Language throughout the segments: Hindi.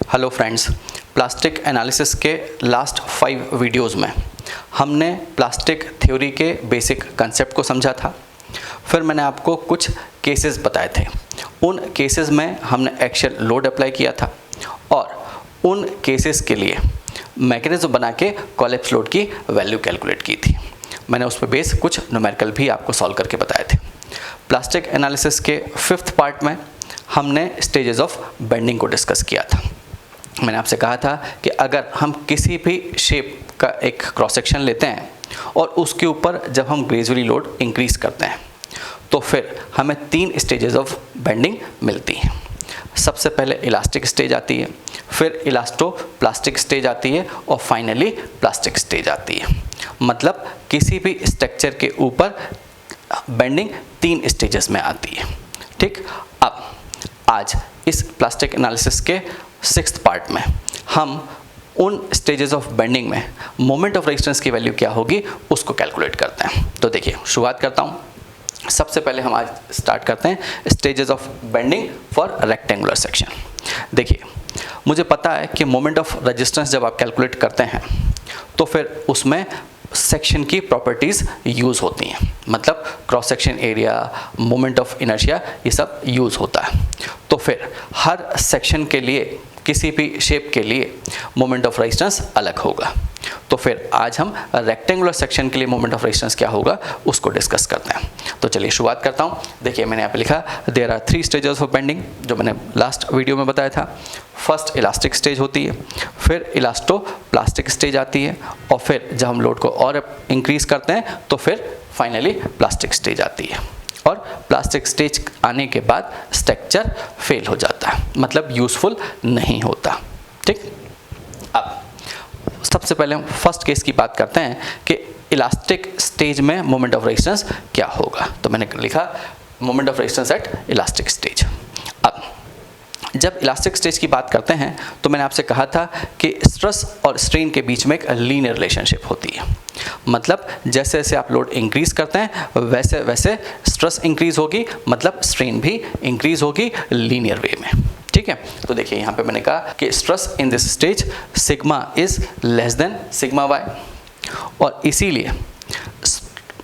हेलो फ्रेंड्स, प्लास्टिक एनालिसिस के लास्ट 5 वीडियोस में हमने प्लास्टिक थ्योरी के बेसिक कंसेप्ट को समझा था। फिर मैंने आपको कुछ केसेस बताए थे। उन केसेस में हमने एक्शियल लोड अप्लाई किया था और उन केसेस के लिए मैकेनिज्म बना के कोलैप्स लोड की वैल्यू कैलकुलेट की थी। मैंने उस पर बेस कुछ न्यूमेरिकल भी आपको सॉल्व करके बताए थे। प्लास्टिक एनालिसिस के 5th पार्ट में हमने स्टेजेस ऑफ बेंडिंग को डिस्कस किया था। मैंने आपसे कहा था कि अगर हम किसी भी शेप का एक क्रॉस सेक्शन लेते हैं और उसके ऊपर जब हम ग्रेजुअली लोड इंक्रीज करते हैं तो फिर हमें 3 स्टेजेस ऑफ बेंडिंग मिलती हैं। सबसे पहले इलास्टिक स्टेज आती है, फिर इलास्टो प्लास्टिक स्टेज आती है और फाइनली प्लास्टिक स्टेज आती है। मतलब किसी भी स्ट्रक्चर के ऊपर बेंडिंग 3 स्टेजेस में आती है। ठीक, अब आज इस प्लास्टिक एनालिसिस के 6th पार्ट में हम उन स्टेजेस ऑफ बेंडिंग में मोमेंट ऑफ रेजिस्टेंस की वैल्यू क्या होगी उसको कैलकुलेट करते हैं। तो देखिए, शुरुआत करता हूँ। सबसे पहले हम आज स्टार्ट करते हैं stages of bending for rectangular section. देखिए, मुझे पता है कि मोमेंट ऑफ रेजिस्टेंस जब आप कैलकुलेट करते हैं तो फिर उसमें सेक्शन की प्रॉपर्टीज़ यूज़ होती हैं। मतलब cross section area, moment of inertia, ये सब यूज़ होता है। तो फिर हर सेक्शन के लिए, किसी भी शेप के लिए मोमेंट ऑफ रेजिस्टेंस अलग होगा। तो फिर आज हम रेक्टेंगुलर सेक्शन के लिए मोमेंट ऑफ रेजिस्टेंस क्या होगा उसको डिस्कस करते हैं। तो चलिए शुरुआत करता हूँ। देखिए, मैंने यहाँ पे लिखा there are 3 stages of bending, जो मैंने लास्ट वीडियो में बताया था। फर्स्ट इलास्टिक स्टेज होती है, फिर इलास्टो प्लास्टिक स्टेज आती है और फिर जब हम लोड को और इंक्रीज करते हैं तो फिर फाइनली प्लास्टिक स्टेज आती है। और प्लास्टिक स्टेज आने के बाद स्ट्रक्चर फेल हो जाता है, मतलब यूज़फुल नहीं होता। ठीक, अब सबसे पहले हम फर्स्ट केस की बात करते हैं कि इलास्टिक स्टेज में मोमेंट ऑफ रेजिस्टेंस क्या होगा। तो मैंने लिखा moment of resistance eight elastic stage. अब जब इलास्टिक स्टेज की बात करते हैं तो मैंने आपसे कहा था कि स्ट्रेस और स्ट्रेन के बीच में एक लीनियर रिलेशनशिप होती है। मतलब जैसे जैसे आप लोड इंक्रीज करते हैं वैसे वैसे स्ट्रेस इंक्रीज होगी, मतलब स्ट्रेन भी इंक्रीज होगी लीनियर वे में। ठीक है, तो देखिए यहाँ पे मैंने कहा कि stress in this stage sigma is less than sigma Y, और इसीलिए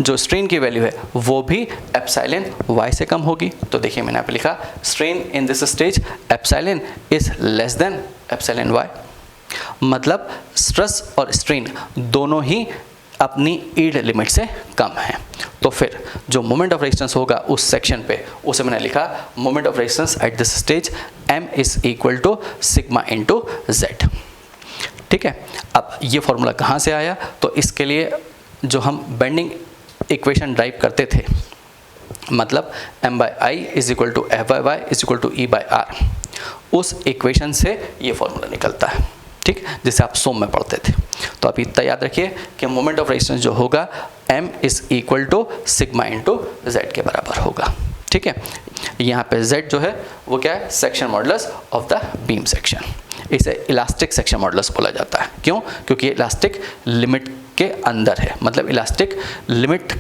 जो स्ट्रेन की वैल्यू है वो भी एप्सिलॉन y से कम होगी। तो देखिए मैंने यहाँ पे लिखा strain in this stage epsilon is less then epsilon y। मतलब स्ट्रेस और स्ट्रेन दोनों ही अपनी ईल्ड लिमिट से कम है। तो फिर जो मोमेंट ऑफ रेजिस्टेंस होगा उस सेक्शन पे, उसे मैंने लिखा moment of resistance at this stage m is equal to sigma into z। ठीक है, अब ये फॉर्मूला कहाँ से आया? तो इसके लिए जो हम बेंडिंग इक्वेशन ड्राइव करते थे, मतलब m by I is equal to f by Y is equal to e by R, उस इक्वेशन से ये फॉर्मूला निकलता है। ठीक, जिसे आप सोम में पढ़ते थे। तो आप इतना याद रखिए कि मोमेंट ऑफ रेजिस्टेंस जो होगा m is equal to sigma into z के बराबर होगा। ठीक है, यहाँ पे z जो है वो क्या है? Section modulus of the beam section. इसे इलास्टिक सेक्शन मॉडुलस बोला जाता है। क्यों? क्योंकि इलास्टिक लिमिट के अंदर है, मतलब इलास्टिक लिमिट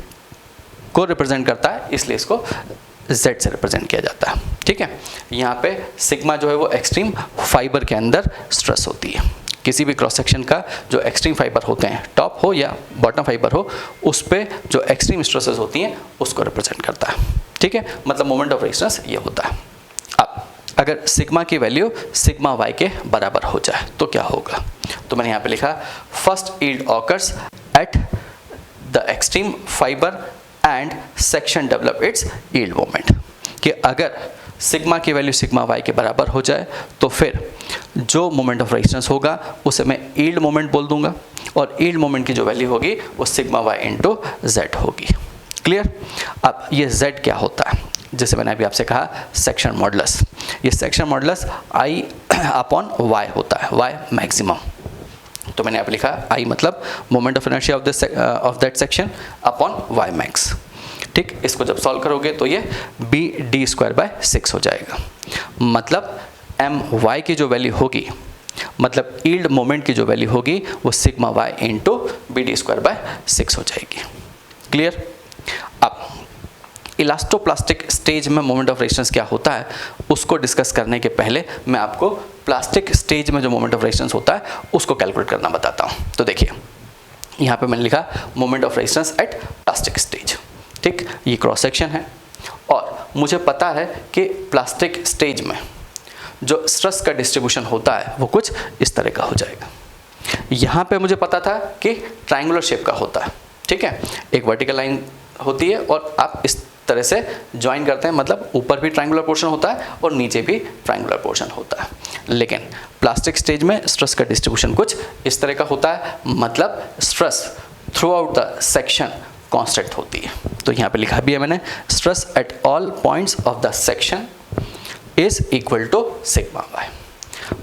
को रिप्रेजेंट करता है, इसलिए इसको z से रिप्रेजेंट किया जाता है। ठीक है, यहाँ पे सिग्मा जो है वो एक्सट्रीम फाइबर के अंदर स्ट्रेस होती है। किसी भी क्रॉस सेक्शन का जो एक्सट्रीम फाइबर होते हैं, टॉप हो या बॉटम फाइबर हो, उस पे जो एक्सट्रीम स्ट्रेसेस होती हैं उसको रिप्रेजेंट करता है। ठीक है, मतलब मोमेंट ऑफ रेजिस्टेंस ये होता है। अब अगर सिग्मा की वैल्यू सिग्मा वाई के बराबर हो जाए तो क्या होगा? तो मैंने यहाँ पे लिखा first yield occurs at the extreme fibre and section develop it's yield moment. कि अगर सिग्मा की वैल्यू सिग्मा वाई के बराबर हो जाए तो फिर जो मोमेंट ऑफ रेजिस्टेंस होगा उसे मैं यील्ड मोमेंट बोल दूंगा, और यील्ड मोमेंट की जो वैल्यू होगी वो सिग्मा वाई इंटू जेड होगी। क्लियर? अब ये जेड क्या होता है? जैसे मैंने अभी आपसे कहा सेक्शन मॉडुलस, ये सेक्शन मॉडुलस आई अपॉन वाई होता है, वाई मैक्सिमम। तो मैंने यहाँ पे लिखा आई मतलब moment of inertia of that section upon Y max. ठीक, इसको जब सॉल्व करोगे तो ये बी डी स्क्वायर बाय 6 हो जाएगा। मतलब एम वाई की जो वैल्यू होगी, मतलब यील्ड मोमेंट की जो वैल्यू होगी वो sigma Y into B D square by 6 हो जाएगी। क्लियर? अब इलास्टोप्लास्टिक स्टेज में मोमेंट ऑफ रेजिस्टेंस क्या होता है उसको डिस्कस करने के पहले मैं आपको प्लास्टिक स्टेज में जो मोमेंट ऑफ रेजिस्टेंस होता है उसको कैलकुलेट करना बताता हूँ। तो देखिए यहाँ पे मैंने लिखा moment of resistance eight plastic stage, ठीक। ये क्रॉस सेक्शन है और मुझे पता है कि प्लास्टिक स्टेज में जो स्ट्रेस का डिस्ट्रीब्यूशन होता है वो कुछ इस तरह का हो जाएगा। यहाँ पे मुझे पता था कि ट्रायंगुलर शेप का होता है, ठीक है। एक वर्टिकल लाइन होती है और आप इस तरह से ज्वाइन करते हैं, मतलब ऊपर भी ट्रायंगुलर पोर्शन होता है और नीचे भी ट्रायंगुलर पोर्शन होता है। लेकिन प्लास्टिक स्टेज में स्ट्रेस का डिस्ट्रीब्यूशन कुछ इस तरह का होता है, मतलब stress throughout the section constant होती है। तो यहाँ पे लिखा भी है मैंने, stress at all points of the section is equal to sigma Y,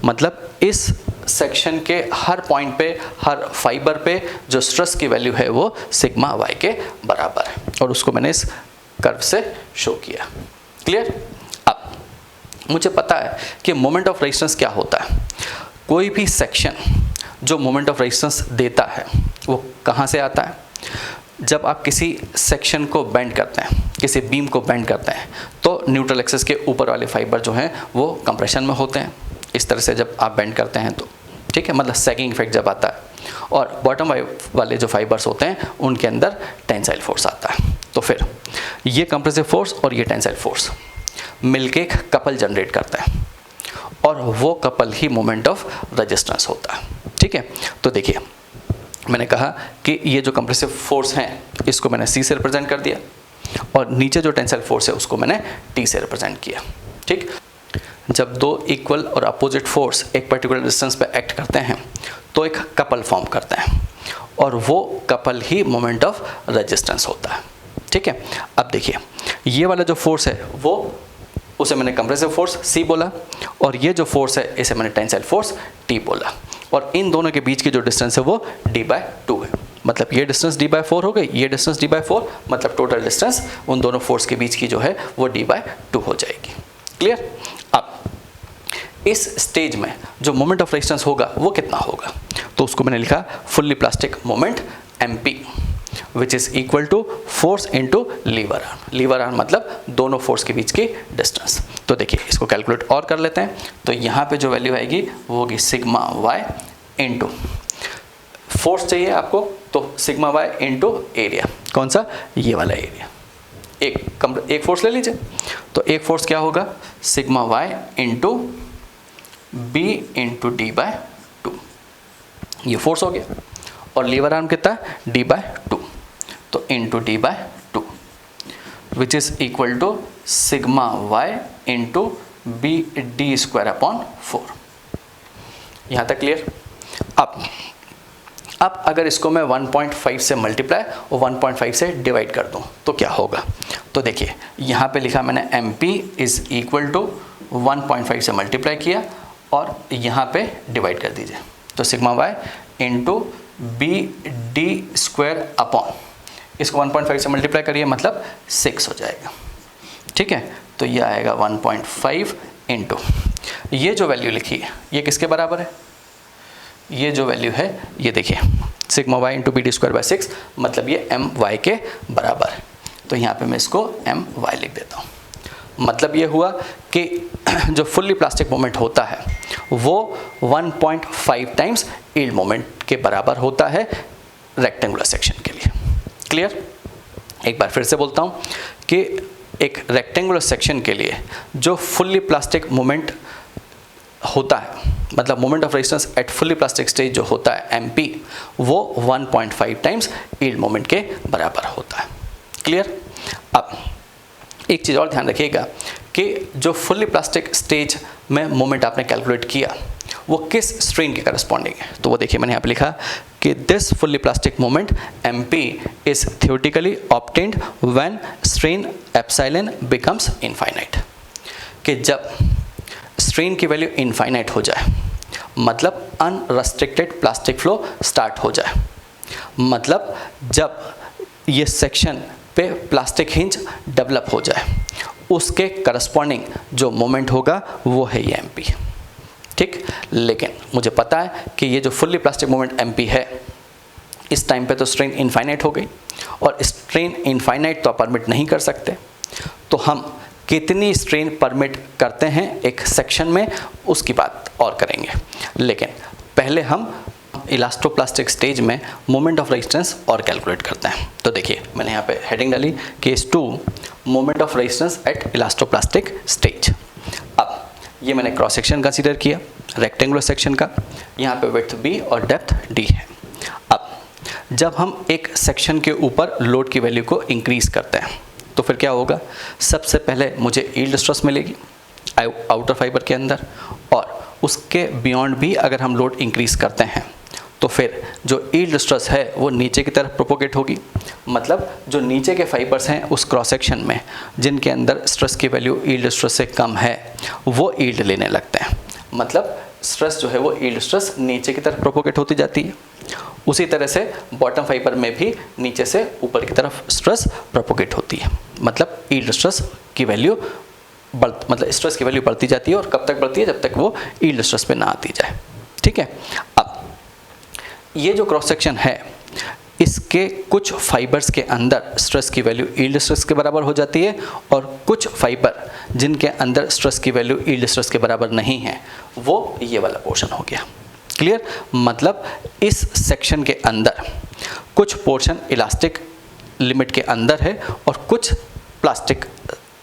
मतलब इस सेक्शन के हर पॉइंट पे, हर फाइबर पे जो स्ट्रेस की वैल्यू है वो सिग्मा वाई के बराबर है, और उसको मैंने इस कर्व से शो किया। क्लियर। अब मुझे पता है कि मोमेंट ऑफ रेजिस्टेंस क्या होता है। कोई भी सेक्शन जो मोमेंट ऑफ रेजिस्टेंस देता है वो कहाँ से आता है? जब आप किसी सेक्शन को बेंड करते हैं, किसी बीम को बेंड करते हैं, तो न्यूट्रल एक्सिस के ऊपर वाले फाइबर जो हैं वो कंप्रेशन में होते हैं। इस तरह से जब आप बेंड करते हैं तो, ठीक है, मतलब सैगिंग इफेक्ट जब आता है, और बॉटम वाले जो फाइबर्स होते हैं उनके अंदर टेंसाइल फोर्स आता है। तो फिर ये कंप्रेसिव फोर्स और ये टेंसाइल फोर्स मिलके एक कपल जनरेट करता है, और वो couple he moment of resistance होता है, ठीक है। तो देखिए मैंने कहा कि ये जो कंप्रेसिव फोर्स हैं इसको मैंने C से रिप्रेजेंट कर दिया, और नीचे जो टेंसाइल फोर्स है उसको मैंने T से रिप्रेजेंट किया, ठीक। जब दो इक्वल और अपोजिट फोर्स एक पर्टिकुलर डिस्टेंस पे एक्ट करते हैं तो एक कपल फॉर्म करते हैं, और वो couple he moment of resistance होता है, ठीक है। अब देखिए ये वाला जो फोर्स है वो, उसे मैंने कंप्रेसिव फोर्स C बोला, और ये जो फोर्स है इसे मैंने टेंसाइल फोर्स T बोला, और इन दोनों के बीच की जो डिस्टेंस है वो d/2 है। मतलब ये डिस्टेंस d/4 हो गई, ये डिस्टेंस d/4, मतलब टोटल डिस्टेंस उन दोनों फोर्स के बीच की जो है वो d/2 हो जाएगी। क्लियर। अब इस स्टेज में जो मोमेंट ऑफ रेजिस्टेंस होगा वो कितना होगा, तो उसको मैंने लिखा fully plastic moment MP, which is equal to force into lever arm. Lever arm मतलब दोनों फोर्स के बीच की डिस्टेंस। तो देखिए इसको कैलकुलेट और कर लेते हैं। तो यहाँ पे जो वैल्यू आएगी वो होगी सिग्मा वाई इनटू फोर्स चाहिए आपको, तो सिग्मा वाई इनटू एरिया। कौन सा? ये वाला एरिया। एक फोर्स ले लीजिए, तो एक फोर्स क्या होगा? Sigma Y into b into d/2, ये फोर्स हो गया, और लीवर आर्म कितना? d/2, तो into d/2 which is equal to sigma Y into b d²/4। यहाँ तक क्लियर। अब अगर इसको मैं 1.5 से मल्टीप्लाई और 1.5 से डिवाइड कर दूं तो क्या होगा? तो देखिए यहाँ पे लिखा मैंने MP इज इक्वल टू 1.5 से मल्टीप्लाई किया और यहाँ पे डिवाइड कर दीजिए, तो सिग्मा वाई इंटू BD²/, इसको 1.5 से मल्टीप्लाई करिए मतलब 6 हो जाएगा, ठीक है। तो ये आएगा 1.5 इंटू ये जो वैल्यू लिखी है ये किसके बराबर है? ये जो वैल्यू है ये देखिए सिग्मा वाई इंटू BD²/6, मतलब ये MY के बराबर है। तो यहाँ पे मैं इसको MY लिख देता हूँ। मतलब ये हुआ कि जो फुल्ली प्लास्टिक मोमेंट होता है वो 1.5 टाइम्स यील्ड मोमेंट के बराबर होता है रेक्टेंगुलर सेक्शन के लिए। क्लियर। एक बार फिर से बोलता हूँ कि एक रेक्टेंगुलर सेक्शन के लिए जो फुल्ली प्लास्टिक मोमेंट होता है, मतलब moment of resistance eight fully plastic stage जो होता है MP, वो 1.5 टाइम्स यील्ड मोमेंट के बराबर होता है। क्लियर। अब एक चीज़ और ध्यान रखिएगा कि जो फुल्ली प्लास्टिक स्टेज में मोमेंट आपने कैलकुलेट किया वो किस स्ट्रेन के करस्पॉन्डिंग है, तो वो देखिए मैंने यहाँ पे लिखा कि this fully plastic moment MP is theoretically obtained when strain epsilon becomes infinite. कि जब स्ट्रेन की वैल्यू इनफाइनाइट हो जाए, मतलब अनरेस्ट्रिक्टेड प्लास्टिक फ्लो स्टार्ट हो जाए, मतलब जब ये सेक्शन पे प्लास्टिक हिंज डेवलप हो जाए, उसके करस्पॉन्डिंग जो मोमेंट होगा वो है ये MP, ठीक। लेकिन मुझे पता है कि ये जो फुल्ली प्लास्टिक मोमेंट MP है, इस टाइम पे तो स्ट्रेन इनफाइनाइट हो गई, और स्ट्रेन इनफाइनाइट तो आप परमिट नहीं कर सकते, तो हम कितनी स्ट्रेन परमिट करते हैं एक सेक्शन में उसकी बात और करेंगे। लेकिन पहले हम इलास्टोप्लास्टिक स्टेज में मोमेंट ऑफ रेजिस्टेंस और कैलकुलेट करते हैं। तो देखिए मैंने यहाँ पे हेडिंग डाली case 2 moment of resistance eight elastoplastic stage. अब ये मैंने क्रॉस सेक्शन कंसीडर किया रेक्टेंगुलर सेक्शन का, यहाँ पे विड्थ b और डेप्थ d है। अब जब हम एक सेक्शन के ऊपर लोड की वैल्यू को इंक्रीज करते हैं तो फिर क्या होगा, सबसे पहले मुझे यील्ड स्ट्रेस मिलेगी आउटर फाइबर के अंदर, और उसके बियॉन्ड भी अगर हम लोड इंक्रीज करते हैं तो फिर जो यील्ड स्ट्रेस है वो नीचे की तरफ प्रोपोगेट होगी। मतलब जो नीचे के फाइबर्स हैं उस क्रॉस सेक्शन में जिनके अंदर स्ट्रेस की वैल्यू यील्ड स्ट्रेस से कम है वो यील्ड लेने लगते हैं। मतलब स्ट्रेस जो है वो यील्ड स्ट्रेस नीचे की तरफ प्रोपोगेट होती जाती है। उसी तरह से बॉटम फाइबर में भी नीचे से ऊपर की तरफ स्ट्रेस प्रोपोगेट होती है। मतलब यील्ड स्ट्रेस की वैल्यू मतलब स्ट्रेस की वैल्यू बढ़ती जाती है, और कब तक बढ़ती है, जब तक वो यील्ड स्ट्रेस पे ना आती जाए। ठीक है। अब ये जो क्रॉस सेक्शन है इसके कुछ फाइबर्स के अंदर स्ट्रेस की वैल्यू यील्ड स्ट्रेस के बराबर हो जाती है, और कुछ फाइबर जिनके अंदर स्ट्रेस की वैल्यू यील्ड स्ट्रेस के बराबर नहीं है वो ये वाला पोर्शन हो गया। क्लियर। मतलब इस सेक्शन के अंदर कुछ पोर्शन इलास्टिक लिमिट के अंदर है और कुछ प्लास्टिक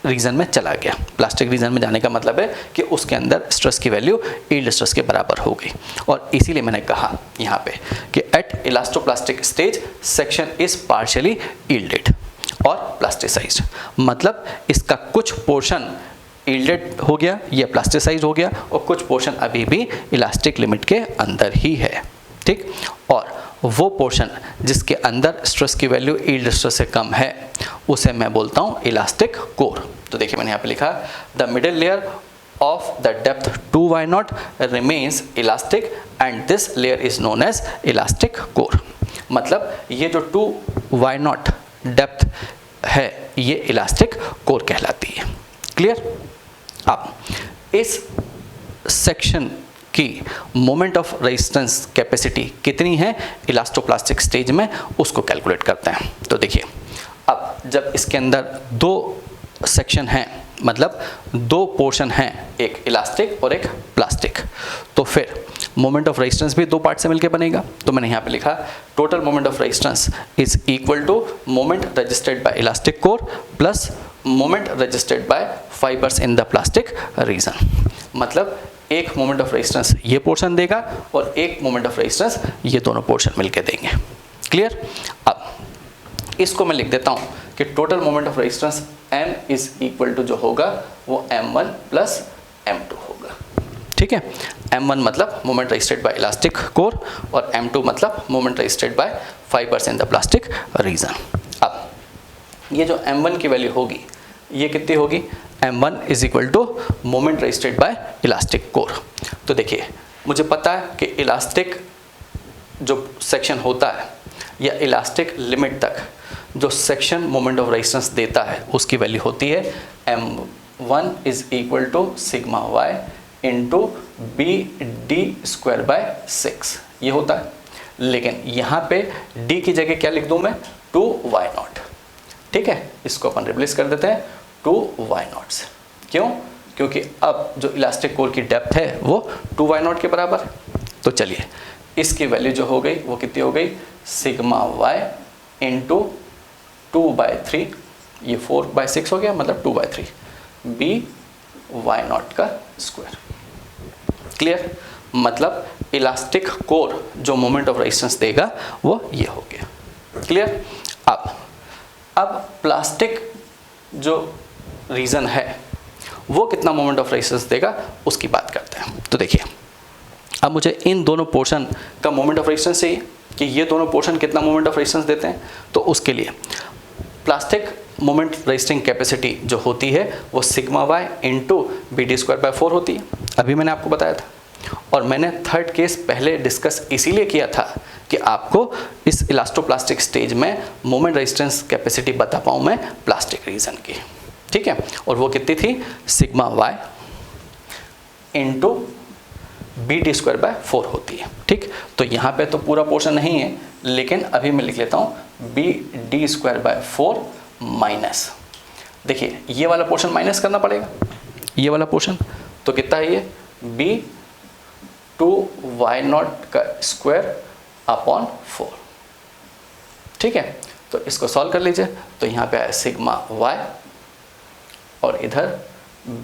रीजन में चला गया। प्लास्टिक रीजन में जाने का मतलब है कि उसके अंदर स्ट्रेस की वैल्यू यील्ड स्ट्रेस के बराबर हो गई। और इसीलिए मैंने कहा यहाँ पे कि at elastoplastic stage section is partially yielded और प्लास्टिसाइज्ड। मतलब इसका कुछ पोर्शन यील्डेड हो गया या प्लास्टिसाइज्ड हो गया, और कुछ पोर्शन अभी भी इलास्टिक लिमिट के अंदर ही है। ठीक। और वो पोर्शन जिसके अंदर स्ट्रेस की वैल्यू यील्ड स्ट्रेस से कम है उसे मैं बोलता हूँ इलास्टिक कोर। तो देखिए मैंने यहाँ पे लिखा the middle layer of the depth 2y0 remains elastic and this layer is known as elastic core. मतलब ये जो 2y0 डेप्थ है ये इलास्टिक कोर कहलाती है। क्लियर। अब इस सेक्शन की मोमेंट ऑफ रेजिस्टेंस कैपेसिटी कितनी है इलास्टोप्लास्टिक स्टेज में उसको कैलकुलेट करते हैं। तो देखिए अब जब इसके अंदर दो सेक्शन हैं, मतलब दो पोर्शन हैं, एक इलास्टिक और एक प्लास्टिक, तो फिर मोमेंट ऑफ रेजिस्टेंस भी दो पार्ट से मिलकर बनेगा। तो मैंने यहाँ पे लिखा total moment of resistance is equal to moment registered by elastic core plus moment registered by fibres in the plastic region. मतलब एक मोमेंट ऑफ रेजिस्टेंस ये पोर्शन देगा और एक मोमेंट ऑफ रेजिस्टेंस ये दोनों पोर्शन मिलके देंगे। क्लियर। अब इसको मैं लिख देता हूँ कि total moment of resistance M is equal to जो होगा वो M1 प्लस M2 होगा। ठीक है। M1 मतलब moment registered by elastic core और M2 मतलब moment registered by fibres in the plastic region. अब ये जो M1 की वैल्यू होगी ये कितनी होगी, M1 is equal to moment registered by elastic core. तो देखिए मुझे पता है कि इलास्टिक जो सेक्शन होता है या इलास्टिक लिमिट तक जो सेक्शन मोमेंट ऑफ रेजिस्टेंस देता है उसकी वैल्यू होती है M1 is equal to sigma y into BD²/6 ये होता है। लेकिन यहाँ पे D की जगह क्या लिख दूँ मैं, 2y0। ठीक है। इसको अपन रिप्लेस कर देते हैं 2y0 से। क्यों? क्योंकि अब जो इलास्टिक कोर की डेप्थ है वो 2y0 के बराबर है। तो चलिए इसकी वैल्यू जो हो गई वो कितनी हो गई, सिग्मा y इंटू 2/3, ये 4/6 हो गया, मतलब 2/3 BY0 का स्क्वायर। क्लियर। मतलब इलास्टिक कोर जो मोमेंट ऑफ रेजिस्टेंस देगा वो ये हो गया। क्लियर। अब प्लास्टिक जो रीजन है वो कितना मोमेंट ऑफ रेजिस्टेंस देगा उसकी बात करते हैं। तो देखिए अब मुझे इन दोनों पोर्शन का मोमेंट ऑफ रेजिस्टेंस चाहिए कि ये दोनों पोर्शन कितना मोमेंट ऑफ रेजिस्टेंस देते हैं। तो उसके लिए प्लास्टिक मोमेंट रेजिस्टिंग कैपेसिटी जो होती है वो सिग्मा y इंटू BD²/4 होती है। अभी मैंने आपको बताया था, और मैंने थर्ड केस पहले डिस्कस इसीलिए किया था कि आपको इस इलास्टोप्लास्टिक स्टेज में मोमेंट रेजिस्टेंस कैपेसिटी बता पाऊँ मैं प्लास्टिक रीजन की। ठीक है। और वो कितनी थी, सिग्मा y इंटू BD²/4 होती है। ठीक। तो यहाँ पे तो पूरा पोर्शन नहीं है, लेकिन अभी मैं लिख लेता हूँ BD²/4 माइनस देखिए ये वाला पोर्शन माइनस करना पड़ेगा, ये वाला पोर्शन, तो कितना है ये b 2y0 का स्क्वायर अपॉन 4। ठीक है, तो इसको सॉल्व कर लीजिए। तो यहाँ पे आया सिग्मा y और इधर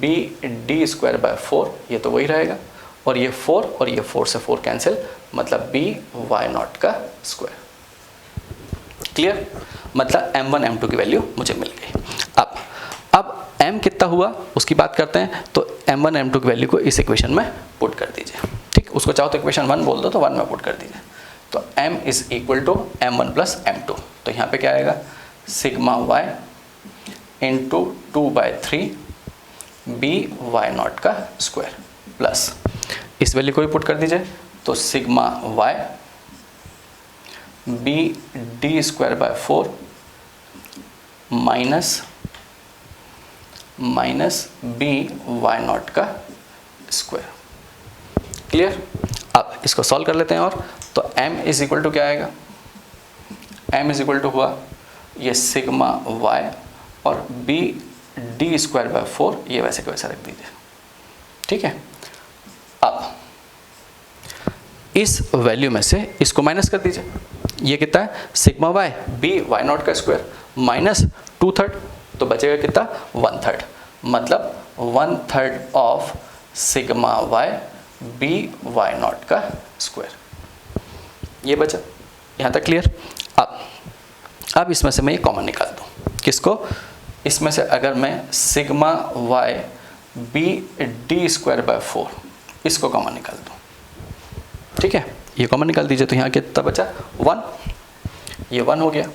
b d स्क्वायर बाय 4, ये तो वही रहेगा, और ये 4 और ये 4 से 4 कैंसिल, मतलब b y0 का स्क्वायर। क्लियर, मतलब m1 m2 की वैल्यू मुझे मिल गई। अब m कितना हुआ उसकी बात करते हैं। तो m1 m2 की वैल्यू को इस इक्वेशन में पुट कर दीजिए। ठीक, उसको चाहो तो इक्वेशन 1 बोल दो, तो 1 में पुट कर दीजिए। तो m is equal to m1 plus m2, तो यहाँ पे क्या आएगा sigma y into 2/3 b y0 का स्क्वायर प्लस इस वैल्यू को भी पुट कर दीजिए। तो sigma y b d square by 4 minus b y0 का स्क्वायर। क्लियर, अब इसको सॉल्व कर लेते हैं। और तो m इज इक्वल टू क्या आएगा, m इज इक्वल टू हुआ ये सिग्मा y और b d स्क्वायर बाय 4, ये वैसे के वैसे रख दीजिए। ठीक है, अब इस वैल्यू में से इसको माइनस कर दीजिए। ये कितना है सिग्मा y b y0 का स्क्वायर माइनस 2/3, तो बचेगा कितना 1/3, मतलब 1/3 of sigma y b y0 का स्क्वायर, ये बचा। यहाँ तक क्लियर। अब इसमें से मैं ये कॉमन निकाल दूँ। किसको, इसमें से अगर मैं sigma y b d square by 4 इसको कॉमन निकाल दूँ। ठीक है, ये कॉमन निकाल दीजिए। तो यहाँ कितना बचा 1, ये 1 हो गया,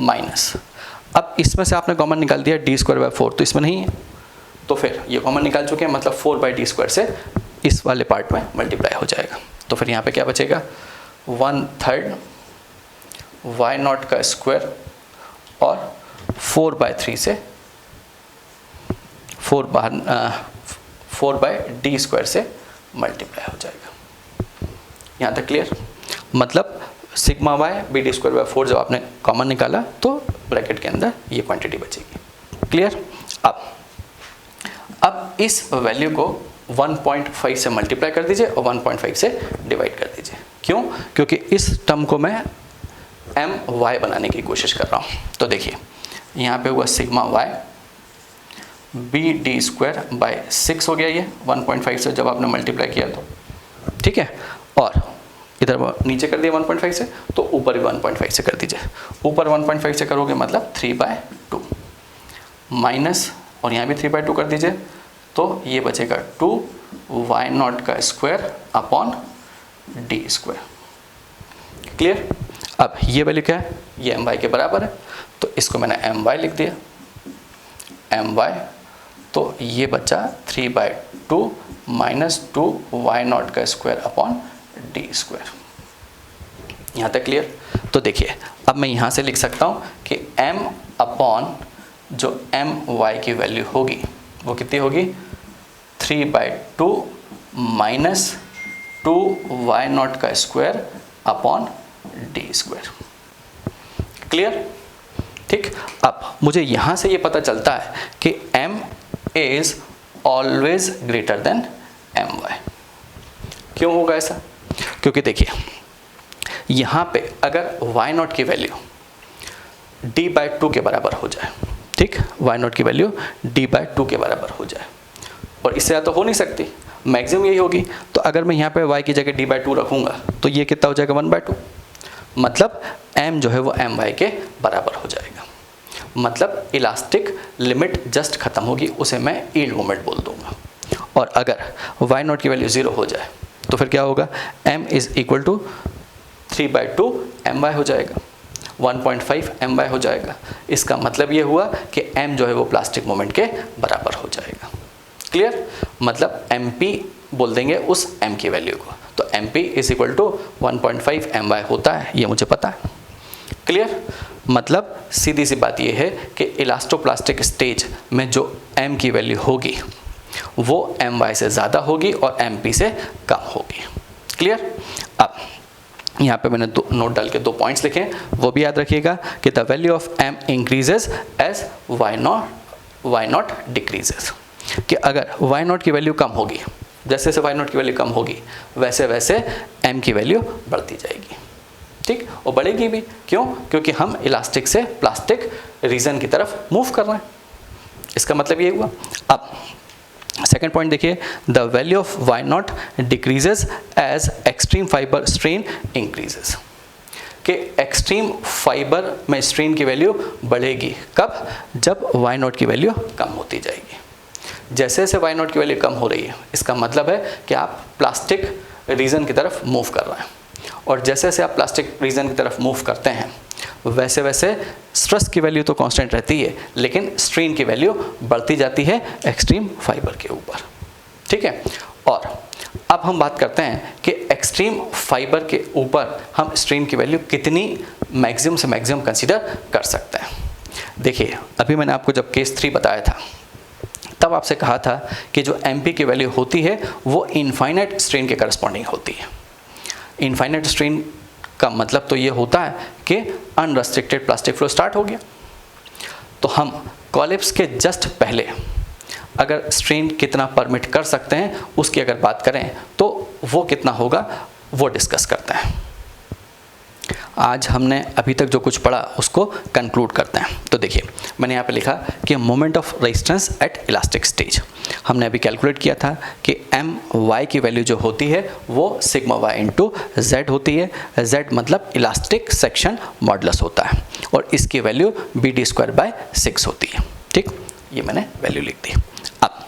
माइनस अब इसमें से आपने कॉमन निकाल दिया d स्क्वायर बाय 4, तो इसमें नहीं है, तो फिर ये कॉमन निकाल चुके हैं, मतलब 4/d स्क्वायर से इस वाले पार्ट में मल्टीप्लाई हो जाएगा। तो फिर यहाँ पे क्या बचेगा 1/3 y0 का स्क्वायर और 4/3 से 4/d स्क्वायर से मल्टीप्लाई हो जाएगा। यहाँ तक क्लियर, मतलब sigma y b d square by 4 जब आपने कॉमन निकाला तो ब्रैकेट के अंदर ये क्वांटिटी बचेगी। क्लियर, अब इस वैल्यू को 1.5 से मल्टीप्लाई कर दीजिए और 1.5 से डिवाइड कर दीजिए। क्यों, क्योंकि इस टर्म को मैं my बनाने की कोशिश कर रहा हूँ। तो देखिए यहाँ पे हुआ sigma y b d square by 6 हो गया, ये 1.5 से जब आपने मल्टीप्लाई किया तो। ठीक है, और इधर नीचे कर दिया 1.5 से, तो ऊपर भी 1.5 से कर दीजिए। ऊपर 1.5 से करोगे मतलब 3/2 माइनस, और यहाँ भी 3/2 कर दीजिए, तो ये बचेगा 2 y0 का square upon d square. Clear, अब ये वैल्यू क्या है, ये my के बराबर है, तो इसको मैंने my लिख दिया, my, तो ये बचा 3/2 माइनस 2 y0 का स्क्वायर अपॉन d स्क्वायर। यहाँ तक क्लियर। तो देखिए अब मैं यहाँ से लिख सकता हूँ कि m अपॉन जो my की वैल्यू होगी वो कितनी होगी 3/2 माइनस 2 y0 का square upon d square. Clear, ठीक। अब मुझे यहाँ से ये पता चलता है कि m is always greater than my। क्यों होगा ऐसा, क्योंकि देखिए यहाँ पे अगर y0 की वैल्यू d/2 के बराबर हो जाए, ठीक, y0 की वैल्यू d/2 के बराबर हो जाए, और इससे ज़्यादा तो हो नहीं सकती, मैक्सिमम यही होगी। तो अगर मैं यहाँ पे y की जगह d/2 रखूँगा तो ये कितना हो जाएगा 1/2, मतलब m जो है वो my के बराबर हो जाएगा। मतलब इलास्टिक लिमिट जस्ट ख़त्म होगी, उसे मैं यील्ड मोमेंट बोल दूँगा। और अगर y0 की वैल्यू 0 हो जाए तो फिर क्या होगा, m is equal to 3/2 my हो जाएगा, 1.5 my हो जाएगा। इसका मतलब ये हुआ कि m जो है वो प्लास्टिक मोमेंट के बराबर हो जाएगा। क्लियर, मतलब mp बोल देंगे उस m की वैल्यू को, तो mp is equal to 1.5 my होता है, ये मुझे पता है। क्लियर, मतलब सीधी सी बात ये है कि इलास्टोप्लास्टिक स्टेज में जो m की वैल्यू होगी वो my से ज़्यादा होगी और mp से कम होगी। क्लियर, अब यहाँ पे मैंने नोट डाल के 2 पॉइंट्स लिखे हैं, वो भी याद रखिएगा कि the value of m increases as y not decreases, कि अगर वाई नॉट की वैल्यू कम होगी, जैसे जैसे वाई नॉट की वैल्यू कम होगी वैसे वैसे एम की वैल्यू बढ़ती जाएगी, ठीक, और बढ़ेगी भी। क्यों? क्योंकि हम इलास्टिक से प्लास्टिक रीजन की तरफ मूव कर रहे हैं, इसका मतलब ये हुआ। अब सेकेंड पॉइंट देखिए, the value of y not decreases as extreme fibre strain increases, कि एक्सट्रीम फाइबर में स्ट्रेन की वैल्यू बढ़ेगी। कब? जब वाई नॉट की वैल्यू कम होती जाएगी। जैसे जैसे वाई नॉट की वैल्यू कम हो रही है, इसका मतलब है कि आप प्लास्टिक रीजन की तरफ मूव कर रहे हैं, और जैसे जैसे आप प्लास्टिक रीजन की तरफ मूव करते हैं वैसे वैसे स्ट्रेस की वैल्यू तो कांस्टेंट रहती है, लेकिन स्ट्रेन की वैल्यू बढ़ती जाती है एक्सट्रीम फाइबर के ऊपर, ठीक है। और अब हम बात करते हैं कि एक्सट्रीम फाइबर के ऊपर हम स्ट्रेन की वैल्यू कितनी मैक्सिमम से मैक्सिमम कंसीडर कर सकते हैं। देखिए, अभी मैंने आपको जब केस 3 बताया था तब आपसे कहा था कि जो MP की वैल्यू होती है वो इनफाइनाइट स्ट्रेन के करस्पॉन्डिंग होती है। इनफाइनाइट स्ट्रेन का मतलब तो ये होता है कि अनरेस्ट्रिक्टेड प्लास्टिक फ्लो स्टार्ट हो गया। तो हम कोलैप्स के जस्ट पहले अगर स्ट्रेन कितना परमिट कर सकते हैं उसकी अगर बात करें तो वो कितना होगा वो डिस्कस करते हैं। आज हमने अभी तक जो कुछ पढ़ा उसको कंक्लूड करते हैं। तो देखिए, मैंने यहाँ पे लिखा कि moment of resistance eight elastic stage, हमने अभी कैलकुलेट किया था कि My की वैल्यू जो होती है वो सिग्मा y इंटू जेड होती है। z मतलब इलास्टिक सेक्शन मॉडुलस होता है, और इसकी वैल्यू BD²/6 होती है, ठीक, ये मैंने वैल्यू लिख दी। अब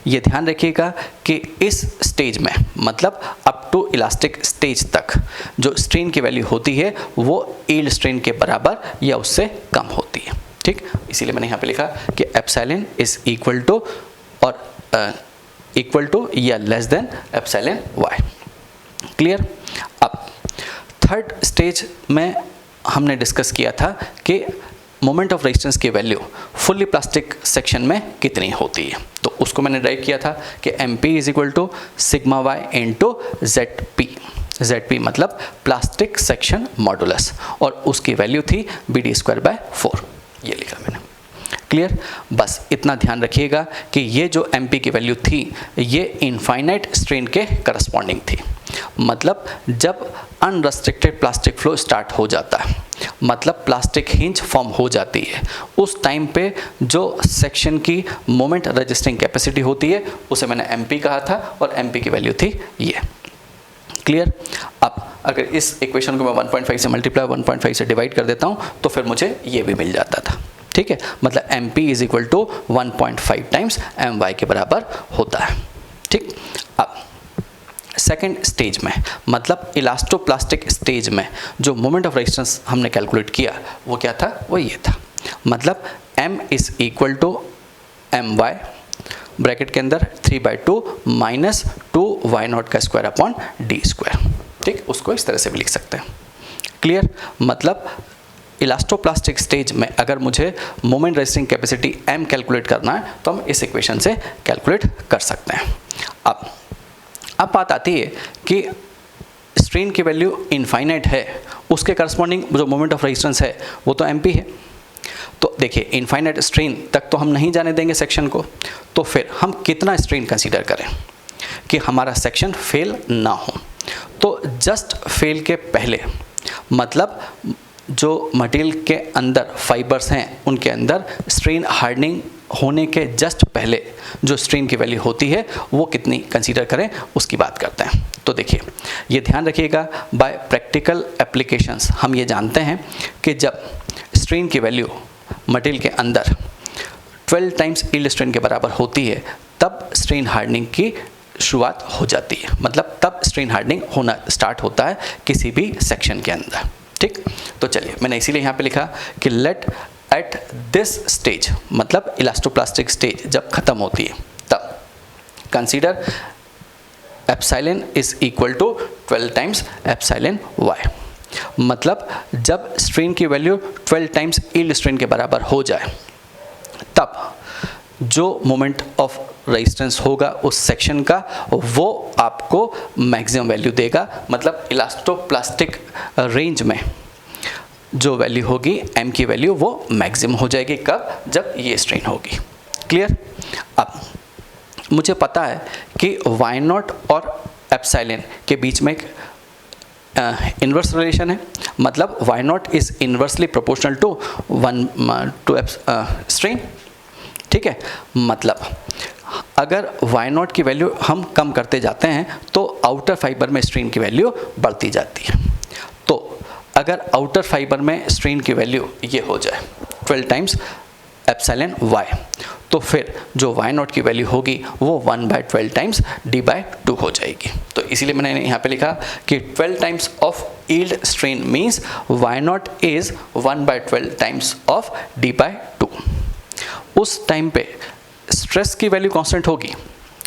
ये ध्यान रखिएगा कि इस स्टेज में, मतलब अप टू इलास्टिक स्टेज तक जो स्ट्रेन की वैल्यू होती है वो यील्ड स्ट्रेन के बराबर या उससे कम होती है, ठीक। इसीलिए मैंने यहाँ पे लिखा कि एप्सिलॉन इज इक्वल टू और इक्वल टू या less than epsilon y। Clear? अब थर्ड स्टेज में हमने डिस्कस किया था कि मोमेंट ऑफ रेजिस्टेंस की वैल्यू फुल्ली प्लास्टिक सेक्शन में कितनी होती है। तो उसको मैंने ड्राइव किया था कि MP is equal to sigma y into ZP मतलब प्लास्टिक सेक्शन मॉडुलस, और उसकी वैल्यू थी BD²/4, ये लिखा मैंने। क्लियर? बस इतना ध्यान रखिएगा कि ये जो MP की वैल्यू थी ये इनफाइनाइट स्ट्रेन के करस्पॉन्डिंग थी। मतलब जब अनरेस्ट्रिक्टेड प्लास्टिक फ्लो स्टार्ट हो जाता है, मतलब प्लास्टिक हिंज फॉर्म हो जाती है, उस टाइम पे जो सेक्शन की मोमेंट रजिस्टिंग कैपेसिटी होती है उसे मैंने MP कहा था, और MP की वैल्यू थी ये। क्लियर? अब अगर इस इक्वेशन को मैं 1.5 से मल्टीप्लाई 1.5 से डिवाइड कर देता हूँ तो फिर मुझे ये भी मिल जाता था, ठीक है। मतलब MP is equal to 1.5 times My के बराबर होता है, ठीक। अब सेकेंड स्टेज में, मतलब इलास्टोप्लास्टिक स्टेज में जो मोमेंट ऑफ रेजिस्टेंस हमने कैलकुलेट किया वो क्या था? वो ये था, मतलब M is equal to My bracket के अंदर 3/2 माइनस 2y0 का स्क्वायर अपॉन d², ठीक। उसको इस तरह से भी लिख सकते हैं। क्लियर? मतलब इलास्टोप्लास्टिक स्टेज में अगर मुझे moment resisting capacity M calculate करना है तो हम इस इक्वेशन से कैलकुलेट कर सकते हैं। अब बात आती है कि स्ट्रेन की वैल्यू इनफाइनाइट है, उसके करस्पॉन्डिंग जो मोमेंट ऑफ रेजिस्टेंस है वो तो MP है। तो देखिए, इनफाइनाइट स्ट्रेन तक तो हम नहीं जाने देंगे सेक्शन को, तो फिर हम कितना स्ट्रेन कंसीडर करें कि हमारा सेक्शन फेल ना हो। तो जस्ट फेल के पहले, मतलब जो मटेरियल के अंदर फाइबर्स हैं उनके अंदर स्ट्रेन हार्डनिंग होने के जस्ट पहले जो स्ट्रेन की वैल्यू होती है वो कितनी कंसीडर करें उसकी बात करते हैं। तो देखिए, ये ध्यान रखिएगा, बाय प्रैक्टिकल एप्लीकेशंस हम ये जानते हैं कि जब स्ट्रेन की वैल्यू मटेरियल के अंदर 12 टाइम्स यील्ड स्ट्रेन के बराबर होती है तब स्ट्रेन हार्डनिंग की शुरुआत हो जाती है, मतलब तब स्ट्रेन हार्डनिंग होना स्टार्ट होता है किसी भी सेक्शन के अंदर, ठीक। तो चलिए, मैंने इसीलिए यहाँ पे लिखा कि लेट एट दिस स्टेज, मतलब इलास्टोप्लास्टिक स्टेज जब ख़त्म होती है तब consider epsilon is equal to 12 times epsilon y। मतलब जब स्ट्रेन की वैल्यू 12 टाइम्स यील्ड स्ट्रेन के बराबर हो जाए तब जो मोमेंट ऑफ रेजिस्टेंस होगा उस सेक्शन का वो आपको मैक्सिमम वैल्यू देगा। मतलब इलास्टोप्लास्टिक रेंज में जो वैल्यू होगी M की वैल्यू वो मैक्सिमम हो जाएगी। कब? जब ये स्ट्रेन होगी। क्लियर। अब मुझे पता है कि वाई नॉट और एप्सिलॉन के बीच में एक इन्वर्स रिलेशन है, मतलब y not is inversely proportional to 1 to strain. ठीक है, मतलब अगर वाई नॉट की वैल्यू हम कम करते जाते हैं तो आउटर फाइबर में स्ट्रेन की वैल्यू बढ़ती जाती है। तो अगर आउटर फाइबर में स्ट्रेन की वैल्यू ये हो जाए 12 टाइम्स एप्सिलॉन वाई, तो फिर जो वाई नॉट की वैल्यू होगी वो 1/12 टाइम्स d/2 हो जाएगी। तो इसीलिए मैंने यहाँ पे लिखा कि 12 times of yield strain means y not is 1/12 times of d/2। उस टाइम पे स्ट्रेस की वैल्यू कांस्टेंट होगी,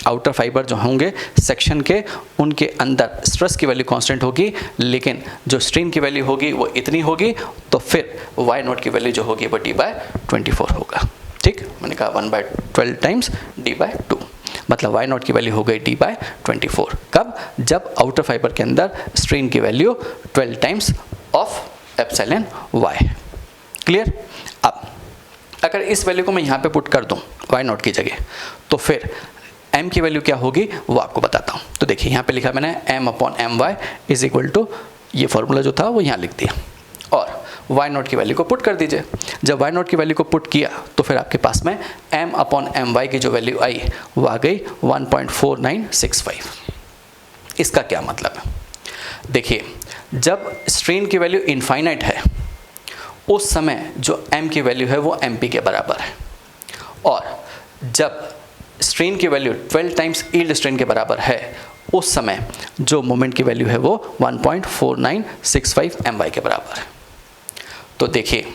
आउटर फाइबर जो होंगे सेक्शन के उनके अंदर स्ट्रेस की वैल्यू कांस्टेंट होगी, लेकिन जो स्ट्रेन की वैल्यू होगी वो इतनी होगी, तो फिर वाई नॉट की वैल्यू जो होगी वो d/24 होगा। ठीक, मैंने कहा 1/12 टाइम्स d/2, मतलब वाई नॉट की वैल्यू हो गई d/24। कब? जब आउटर फाइबर के अंदर स्ट्रेन की value 12 times of epsilon y. Clear. अब अगर इस वैल्यू को मैं यहाँ पे पुट कर दूँ वाई नॉट की जगह, तो फिर m की वैल्यू क्या होगी वो आपको बताता हूँ। तो देखिए यहाँ पे लिखा मैंने m/my इज इक्वल टू, ये फॉर्मूला जो था वो यहाँ लिख दिया, और वाई नॉट की वैल्यू को पुट कर दीजिए। जब वाई नॉट की वैल्यू को पुट किया तो फिर आपके पास में m/my की जो वैल्यू आई वो आ गई 1.4965। इसका क्या मतलब है? देखिए, जब स्ट्रेन की वैल्यू इनफाइनाइट है उस समय जो m की वैल्यू है वो mp के बराबर है, और जब स्ट्रेन की वैल्यू 12 टाइम्स यील्ड स्ट्रेन के बराबर है उस समय जो मोमेंट की वैल्यू है वो 1.4965 my के बराबर है। तो देखिए,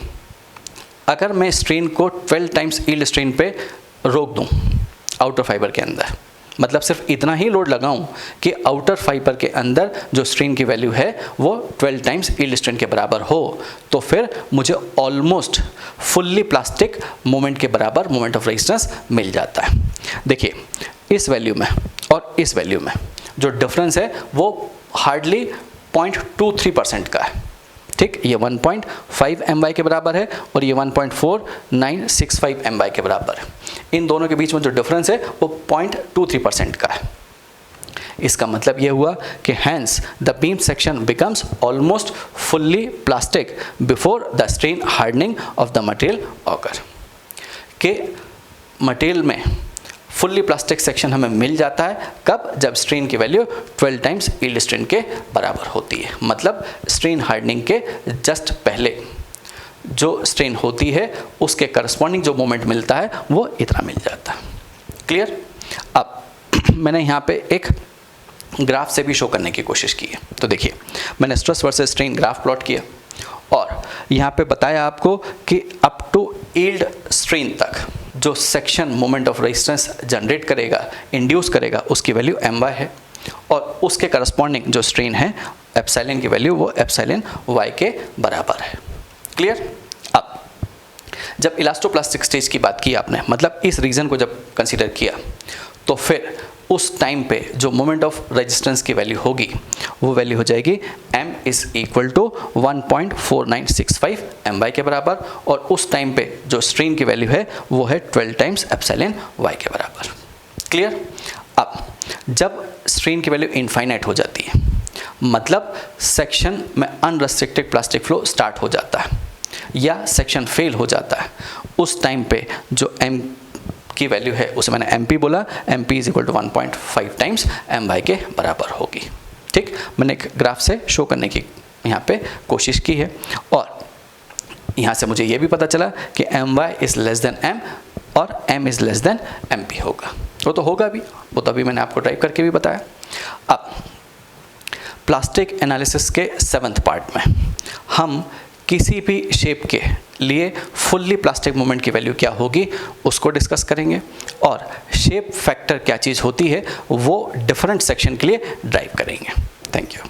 अगर मैं स्ट्रेन को 12 टाइम्स यील्ड स्ट्रेन पे रोक दूं आउटर फाइबर के अंदर, मतलब सिर्फ इतना ही लोड लगाऊं कि आउटर फाइबर के अंदर जो स्ट्रेन की वैल्यू है वो 12 टाइम्स यील्ड स्ट्रेन के बराबर हो, तो फिर मुझे ऑलमोस्ट फुल्ली प्लास्टिक मोमेंट के बराबर मोमेंट ऑफ रेजिस्टेंस मिल जाता है। देखिए, इस वैल्यू में और इस वैल्यू में जो डिफरेंस है वो हार्डली 0.23% का है। ठीक, ये 1.5 my के बराबर है और ये 1.4965 my के बराबर है। इन दोनों के बीच में जो डिफरेंस है वो 0.23% का है। इसका मतलब ये हुआ कि hence the beam section becomes almost fully plastic before the strain hardening of the material occur. के मटेरियल में फुल्ली प्लास्टिक सेक्शन हमें मिल जाता है कब? जब स्ट्रेन की वैल्यू 12 टाइम्स यील्ड स्ट्रेन के बराबर होती है, मतलब स्ट्रेन हार्डनिंग के जस्ट पहले जो स्ट्रेन होती है उसके करस्पॉन्डिंग जो मोमेंट मिलता है वो इतना मिल जाता है। क्लियर। अब मैंने यहाँ पे एक ग्राफ से भी शो करने की कोशिश की है। तो देखिए, मैंने stress versus strain graph plot किया और यहाँ पे बताया आपको कि अप टू यील्ड स्ट्रेन तक जो section moment of resistance generate करेगा, इंड्यूस करेगा, उसकी वैल्यू my है, और उसके करस्पॉन्डिंग जो स्ट्रेन है एप्सिलॉन की वैल्यू वो एप्सिलॉन y के बराबर है। क्लियर। अब जब इलास्टोप्लास्टिक स्टेज की बात की आपने, मतलब इस रीजन को जब कंसीडर किया, तो फिर उस टाइम पे जो मोमेंट ऑफ रेजिस्टेंस की वैल्यू होगी वो वैल्यू हो जाएगी m is equal to 1.4965 my के बराबर, और उस टाइम पे जो स्ट्रेन की वैल्यू है वो है 12 टाइम्स एप्सिलॉन y के बराबर। क्लियर। अब जब स्ट्रेन की वैल्यू इनफाइनाइट हो जाती है, मतलब सेक्शन में अनरेस्ट्रिक्टेड प्लास्टिक फ्लो स्टार्ट हो जाता है या सेक्शन फेल हो जाता है, उस टाइम पे जो m की वैल्यू है उसे मैंने mp बोला, mp is equal to 1.5 times my के बराबर होगी। ठीक, मैंने एक ग्राफ से शो करने की यहाँ पे कोशिश की है, और यहाँ से मुझे ये भी पता चला कि my is less than m और m is less than mp होगा। वो तो होगा भी, वो तभी मैंने आपको ड्राइव करके भी बताया। अब प्लास्टिक एनालिसिस के 7th पार्ट में हम किसी भी शेप के लिए फुल्ली प्लास्टिक मोमेंट की वैल्यू क्या होगी उसको डिस्कस करेंगे, और शेप फैक्टर क्या चीज़ होती है वो डिफरेंट सेक्शन के लिए ड्राइव करेंगे। Thank you.